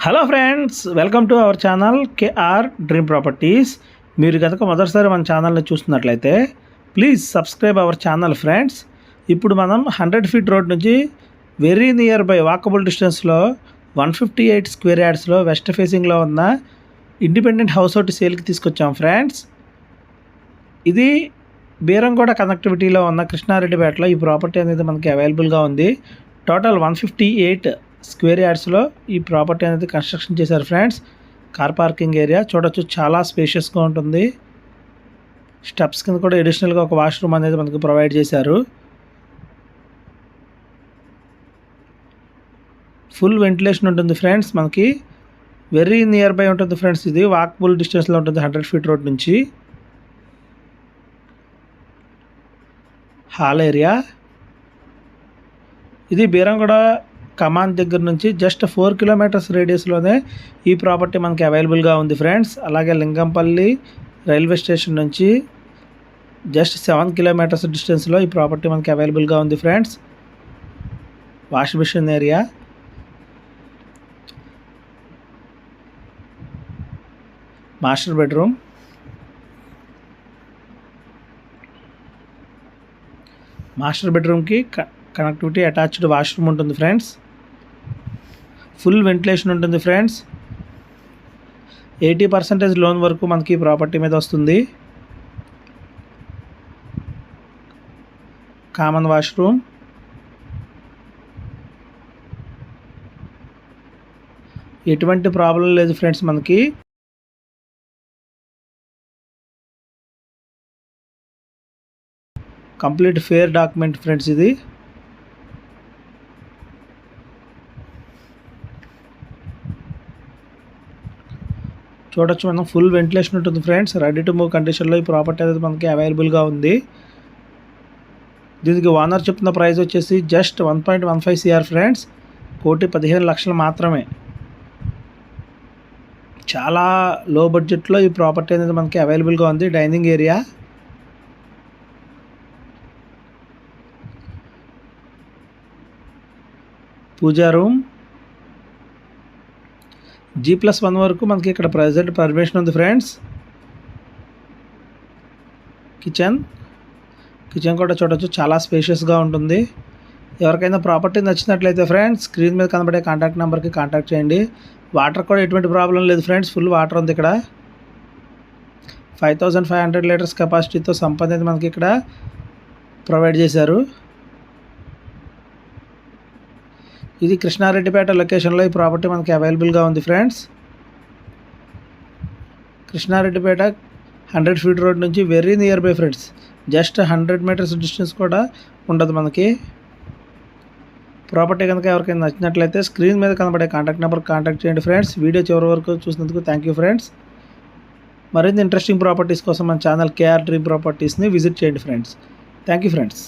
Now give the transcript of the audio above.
Hello friends, welcome to our channel KR dream properties. మీరు కనుక మొదటిసారి మన ఛానల్ని చూస్తున్నట్లయితే please subscribe our channel friends. ఇప్పుడు మనం 100 ఫీట్ రోడ్ నుంచి వెరీ నియర్ బై వాకబుల్ డిస్టెన్స్లో 158 స్క్వేర్ యార్డ్స్లో వెస్ట్ ఫేసింగ్లో ఉన్న ఇండిపెండెంట్ హౌస్ ఒకటి సేల్కి తీసుకొచ్చాం ఫ్రెండ్స్. ఇది బీరంగూడ కనెక్టివిటీలో ఉన్న కృష్ణారెడ్డిపేటలో ఈ ప్రాపర్టీ అనేది మనకి అవైలబుల్గా ఉంది. టోటల్ 158 స్క్వేర్ యార్డ్స్లో ఈ ప్రాపర్టీ అనేది కన్స్ట్రక్షన్ చేశారు ఫ్రెండ్స్. కార్ పార్కింగ్ ఏరియా చూడొచ్చు, చాలా స్పేషియస్గా ఉంటుంది. స్టెప్స్ కింద కూడా అడిషనల్గా ఒక వాష్రూమ్ అనేది మనకు ప్రొవైడ్ చేశారు. ఫుల్ వెంటిలేషన్ ఉంటుంది ఫ్రెండ్స్. మనకి వెరీ నియర్ బై ఉంటుంది ఫ్రెండ్స్. ఇది వాకబుల్ డిస్టెన్స్లో ఉంటుంది 100 ఫీట్ రోడ్ నుంచి. హాల్ ఏరియా ఇది బీరంగూడ కమాన్ దగ్గర నుంచి జస్ట్ 4 కిలోమీటర్స్ రేడియస్లోనే ఈ ప్రాపర్టీ మనకి అవైలబుల్గా ఉంది ఫ్రెండ్స్. అలాగే లింగంపల్లి రైల్వే స్టేషన్ నుంచి జస్ట్ 7 కిలోమీటర్స్ డిస్టెన్స్లో ఈ ప్రాపర్టీ మనకి అవైలబుల్గా ఉంది friends. Wash basin area, master bedroom, master బెడ్రూమ్కి కనెక్టివిటీ అటాచ్డ్ వాష్రూమ్ ఉంటుంది ఫ్రెండ్స్. ఫుల్ వెంటిలేషన్ ఉంటుంది ఫ్రెండ్స్. 80% లోన్ వరకు మనకి ప్రాపర్టీ మీద వస్తుంది. కామన్ వాష్రూమ్, ఎటువంటి ప్రాబ్లం లేదు ఫ్రెండ్స్. మనకి కంప్లీట్ ఫేర్ డాక్యుమెంట్ ఫ్రెండ్స్. ఇది చూడొచ్చు మనం, ఫుల్ వెంటిలేషన్ ఉంటుంది ఫ్రెండ్స్. రెడీ టు మూవ్ కండిషన్లో ఈ ప్రాపర్టీ అనేది మనకి అవైలబుల్గా ఉంది. దీనికి ఓనర్ చెప్తున్న ప్రైస్ వచ్చేసి జస్ట్ 1.15 CR ఫ్రెండ్స్. 1,15,00,000 మాత్రమే. చాలా లో బడ్జెట్లో ఈ ప్రాపర్టీ అనేది మనకి అవైలబుల్గా ఉంది. డైనింగ్ ఏరియా, పూజా రూమ్, G+1 వరకు మనకి ఇక్కడ ప్రెజెంట్ పర్మిషన్ ఉంది ఫ్రెండ్స్. కిచెన్ కూడా చూడొచ్చు, చాలా స్పేషియస్గా ఉంటుంది. ఎవరికైనా ప్రాపర్టీ నచ్చినట్లయితే ఫ్రెండ్స్ స్క్రీన్ మీద కనబడే కాంటాక్ట్ నెంబర్కి కాంటాక్ట్ చేయండి. వాటర్ కూడా ఎటువంటి ప్రాబ్లం లేదు ఫ్రెండ్స్. ఫుల్ వాటర్ ఉంది ఇక్కడ. 5,500 లీటర్స్ కెపాసిటీతో సంప్ అనేది మనకి ఇక్కడ ప్రొవైడ్ చేశారు. ఇది కృష్ణారెడ్డిపేట లొకేషన్లో ఈ ప్రాపర్టీ మనకి అవైలబుల్గా ఉంది ఫ్రెండ్స్. కృష్ణారెడ్డిపేట 100 ఫీట్ రోడ్ నుంచి very near by friends. Just 100 metres distance కూడా ఉండదు మనకి. ప్రాపర్టీ కనుక ఎవరికైనా నచ్చినట్లయితే స్క్రీన్ మీద కనబడే కాంటాక్ట్ నెంబర్ కాంటాక్ట్ చేయండి ఫ్రెండ్స్. వీడియో చివరి వరకు చూసినందుకు థ్యాంక్ యూ ఫ్రెండ్స్. మరిన్ని ఇంట్రెస్టింగ్ ప్రాపర్టీస్ కోసం మన ఛానల్ కేఆర్ డ్రీమ్ ప్రాపర్టీస్ని విజిట్ చేయండి ఫ్రెండ్స్. Thank you friends.